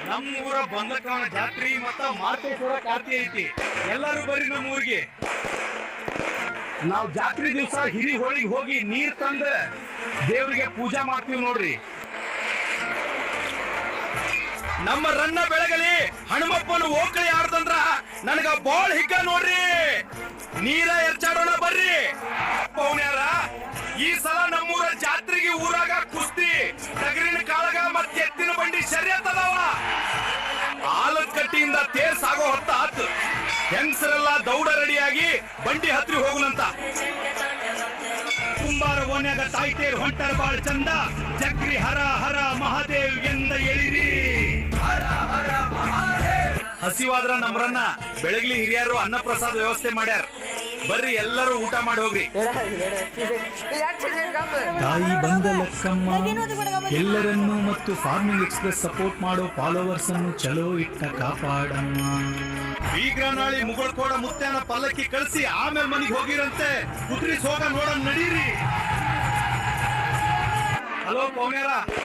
ನಮ್ಮೂರ ಬಂದಕವನ ಜಾತ್ರಿ ಮತ್ತ ಮಾರ್ಕೇಶ್ವರ ಕಾರ್ತಿ ಐತಿ. ಎಲ್ಲರೂ ಬರ್ರಿ ನಮ್ಮೂರಿಗೆ. ನಾವು ಜಾತ್ರೆ ದಿವಸ ಹಿರಿ ಹೋಳಿಗೆ ಹೋಗಿ ನೀರ್ ತಂದ ದೇವ್ರಿಗೆ ಪೂಜಾ ಮಾಡ್ತೀವಿ ನೋಡ್ರಿ. ನಮ್ಮ ರನ್ನ ಬೆಳಗಲಿ ಹನುಮಪ್ಪನ ಓಕಳಿ ಆಡ್ತಂದ್ರ ನನಗ ಬಾಳ್ ಹಿಗ್ಗ ನೋಡ್ರಿ. ನೀರ ಎರ್ಚಾಡೋಣ ಬರ್ರಿ. ಪೌನ್ಯಾರ, ಈ ಸಲ ನಮ್ಮೂರ ಜಾತ್ರೆಗೆ ಊರಾಗ ಕುಸ್ತಿ, ಟಗರಿನ ಕಾಳಗ ಮತ್ತೆ ಎತ್ತಿನ ಬಂಡಿ ಶರ್ಯತ್ ಅದಾವ. ಆಲದ ಕಟ್ಟಿಯಿಂದ ತೇರ್ ಸಾಗೋ ಹೊತ್ತ ಆತು. ಹೆಂಗಸರೆಲ್ಲ ದೌಡ ರೆಡಿಯಾಗಿ ಬಂಡಿ ಹತ್ರಿ ಹೋಗುನಂತ. ಕುಂಬಾರ ಓನ್ಯಾಗ ತಾಯ್ತೇರ್ ಹೊಂಟರ ಬಾಳ್ ಚಂದ. ಜಗ್ರಿ ಹರ ಹರ ಮಹಾದೇವ್ ಎಂದ ಎಳಿರಿ. ಹಸಿವಾದ್ರ ನಮ್ರನ್ನ ಬೆಳಗ್ಲಿ ಹಿರಿಯರು ಅನ್ನ ಪ್ರಸಾದ ವ್ಯವಸ್ಥೆ ಮಾಡ್ಯಾರ. ಬರ್ರಿ ಎಲ್ಲರೂ ಊಟ ಮಾಡಿ ಹೋಗ್ರಿ. ತಾಯಿ ಬಂದ ಲಕ್ಕಮ್ಮ ಎಲ್ಲರನ್ನೂ ಮತ್ತು ಫಾರ್ಮಿಂಗ್ ಎಕ್ಸ್ಪ್ರೆಸ್ ಸಪೋರ್ಟ್ ಮಾಡೋ ಫಾಲೋವರ್ಸ್ ಅನ್ನು ಚಲೋ ಇಟ್ಟ ಕಾಪಾಡಮ್ಮ. ಬೀಗ್ರನಾಳಿ ಮುಗಳಕೋಡ ಮುತ್ಯಾನ ಪಲ್ಲಕ್ಕಿ ಕಳಿಸಿ ಆಮೇಲೆ ಮನೆಗೆ ಹೋಗಿರಂತೆ. ಕುದುರೆ ಹೋಗ ನೋಡ ನಡೀರಿ. ಹಲೋ ಪೌನ್ಯಾರ.